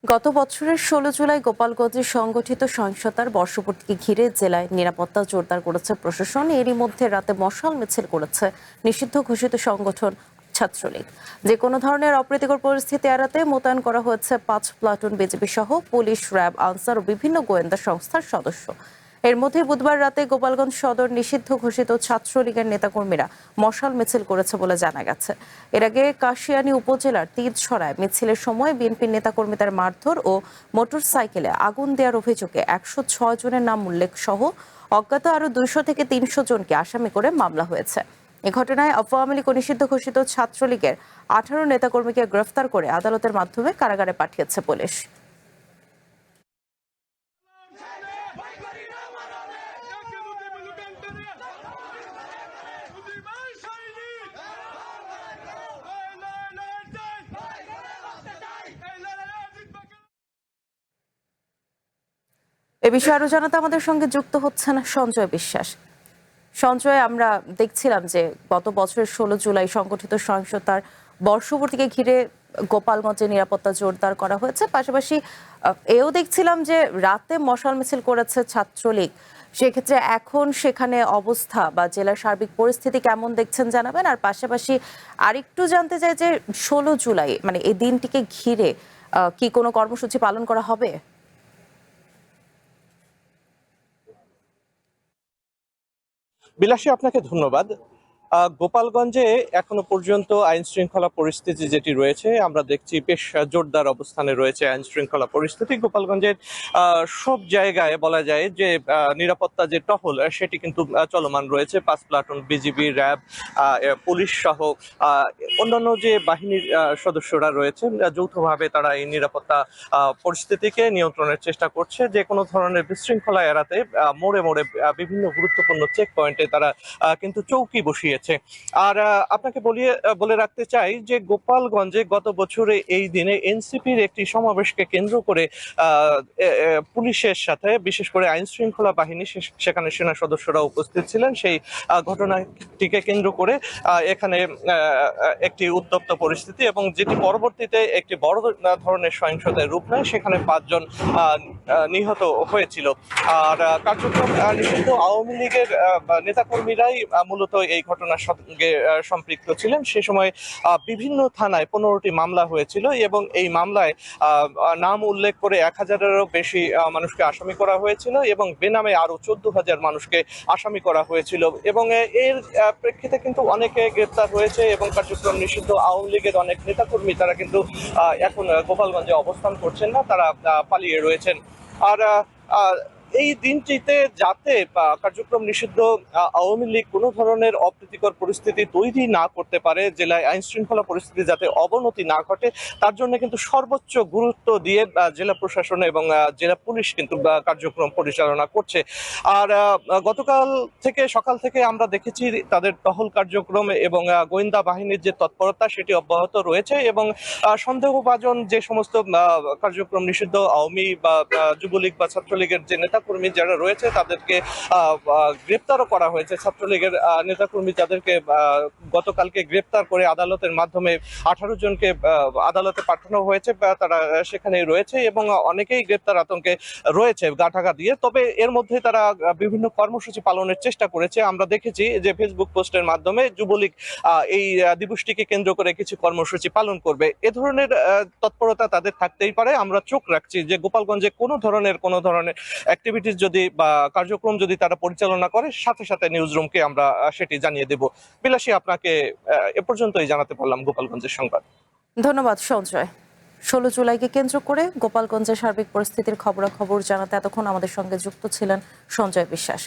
গত বছরের ১৬ জুলাই গোপালগঞ্জে সংগঠিত সহিংসতার বর্ষপূর্তিকে ঘিরে জেলায় নিরাপত্তা জোরদার করেছে প্রশাসন। এরই মধ্যে রাতে মশাল মিছিল করেছে নিষিদ্ধ ঘোষিত সংগঠন ছাত্রলীগ। যে কোনো ধরনের অপ্রীতিকর পরিস্থিতি এড়াতে মোতায়েন করা হয়েছে ৫ প্লাটুন বিজিবি সহ পুলিশ, র্যাব, আনসার ও বিভিন্ন গোয়েন্দা সংস্থার সদস্য। এর মধ্যে বুধবার রাতে গোপালগঞ্জ সদর নিষিদ্ধ ঘোষিত ছাত্রলীগের নেতাকর্মীরা মশাল মিছিল করেছে বলে জানা গেছে। এর আগে কাশিয়ানী উপজেলার তীরছড়ায় মিছিলের সময় বিএনপির নেতাকর্মীদের মারধর ও মোটর সাইকেলে আগুন দেওয়ার অভিযোগে ১০৬ জনের নাম উল্লেখ সহ অজ্ঞাত আরো ২০০ থেকে ৩০০ জনকে আসামি করে মামলা হয়েছে। এ ঘটনায় আওয়ামী লীগ নিষিদ্ধ ঘোষিত ছাত্রলীগের ১৮ নেতাকর্মীকে গ্রেফতার করে আদালতের মাধ্যমে কারাগারে পাঠিয়েছে পুলিশ। এ বিষয়ে আরো জানাতে আমাদের সঙ্গে যুক্ত হচ্ছেন সঞ্জয় বিশ্বাস। সঞ্জয়, আমরা দেখছিলাম যে গত বছরের ১৬ জুলাই সংগঠিত সহিংসতার বর্ষপূর্তিকে ঘিরে গোপালগঞ্জে নিরাপত্তা জোরদার করা হয়েছে। পাশাপাশি এও দেখছিলাম যে রাতে মশাল মিছিল করেছে ছাত্রলীগ। সেক্ষেত্রে এখন সেখানে অবস্থা বা জেলার সার্বিক পরিস্থিতি কেমন দেখছেন জানাবেন। আর পাশাপাশি আরেকটু জানতে চাই যে ১৬ জুলাই মানে এই দিনটিকে ঘিরে কি কোনো কর্মসূচি পালন করা হবে? বিলাসী, আপনাকে ধন্যবাদ। গোপালগঞ্জে এখনো পর্যন্ত আইন শৃঙ্খলা পরিস্থিতি যেটি রয়েছে, আমরা দেখছি বেশ জোরদার অবস্থানে রয়েছে আইন শৃঙ্খলা পরিস্থিতি। গোপালগঞ্জের সব জায়গায় বলা যায় যে নিরাপত্তা যে টহল সেটি কিন্তু চলমান রয়েছে। ৫ প্লাটুন বিজিবি, র্যাব, পুলিশ সহ অন্যান্য যে বাহিনীর সদস্যরা রয়েছেন, যৌথভাবে তারা এই নিরাপত্তা পরিস্থিতিকে নিয়ন্ত্রণের চেষ্টা করছে। যে কোনো ধরনের বিশৃঙ্খলা এড়াতে মোড়ে মোড়ে বিভিন্ন গুরুত্বপূর্ণ চেক পয়েন্টে তারা কিন্তু চৌকি বসিয়েছে। আর আপনাকে বলে রাখতে চাই যে গোপালগঞ্জে গত বছরে এই দিনে এনসিপির একটি সমাবেশকে কেন্দ্র করে পুলিশের সাথে, বিশেষ করে আইন শৃঙ্খলা বাহিনী সেখানে সেনা সদস্যরা উপস্থিত ছিলেন। সেই ঘটনাটিকে কেন্দ্র করে এখানে একটি উত্তপ্ত পরিস্থিতি এবং যেটি পরবর্তীতে একটি বড় ধরনের সহিংসতায় রূপ নেয়, সেখানে ৫ জন নিহত হয়েছিল। আর কার্যক্রম নিষিদ্ধ আওয়ামী লীগের নেতাকর্মীরাই মূলত এই ঘটনার সঙ্গে সম্পৃক্ত ছিলেন। সে সময় বিভিন্ন থানায় ১৫টি মামলা হয়েছিল এবং এই মামলায় নাম উল্লেখ করে ১,০০০-এরও বেশি মানুষকে আসামি করা হয়েছিল এবং বেনামে আরো ১৪,০০০ মানুষকে আসামি করা হয়েছিল। এবং এর প্রেক্ষিতে কিন্তু অনেকে গ্রেপ্তার হয়েছে এবং কার্যক্রম নিষিদ্ধ আওয়ামী লীগের অনেক নেতাকর্মী তারা কিন্তু এখন গোপালগঞ্জে অবস্থান করছেন না, তারা পালিয়ে রয়েছেন। আর এই দিনটিতে যাতে কার্যক্রম নিষিদ্ধ আওয়ামী লীগ কোনো ধরনের অপ্রীতিকর পরিস্থিতি তৈরি না করতে পারে, জেলায় আইন শৃঙ্খলা পরিস্থিতি যাতে অবনতি না ঘটে, তার জন্য কিন্তু সর্বোচ্চ গুরুত্ব দিয়ে জেলা প্রশাসন এবং জেলা পুলিশ কিন্তু কার্যক্রম পরিচালনা করছে। আর গতকাল থেকে সকাল থেকে আমরা দেখেছি তাদের টহল কার্যক্রম এবং গোয়েন্দা বাহিনীর যে তৎপরতা সেটি অব্যাহত রয়েছে এবং সন্দেহভাজন যে সমস্ত কার্যক্রম নিষিদ্ধ আওয়ামী বা যুবলীগ বা ছাত্রলীগের যে নেতাকর্মী যারা রয়েছে তাদেরকে গ্রেপ্তারও করা হয়েছে। ছাত্রলীগের নেতাকর্মী যাদেরকে গতকালকে গ্রেপ্তার করে আদালতের মাধ্যমে ১৮ জনকে আদালতে পাঠানো হয়েছে, তারা সেখানেই রয়েছে এবং অনেকেই গ্রেপ্তার আতঙ্কে রয়েছে গা ঢাকা দিয়ে। তবে এর মধ্যে তারা বিভিন্ন কর্মসূচি পালনের চেষ্টা করেছে। আমরা দেখেছি যে ফেসবুক পোস্টের মাধ্যমে যুবলীগ এই দিবসটিকে কেন্দ্র করে কিছু কর্মসূচি পালন করবে। এ ধরনের তৎপরতা তাদের থাকতেই পারে। আমরা চোখ রাখছি যে গোপালগঞ্জে কোনো ধরনের অ্যাক্টিভিটিস যদি বা কার্যক্রম যদি তারা পরিচালনা করে, সাথে সাথে নিউজ রুমকে আমরা সেটি জানিয়ে দেব। বিলাসী, আপনাকে এ পর্যন্তই জানাতে পারলাম গোপালগঞ্জের সংবাদ। ধন্যবাদ সঞ্জয়। ১৬ জুলাইকে কেন্দ্র করে গোপালগঞ্জের সার্বিক পরিস্থিতির খবরাখবর জানাতে এতক্ষণ আমাদের সঙ্গে যুক্ত ছিলেন সঞ্জয় বিশ্বাস।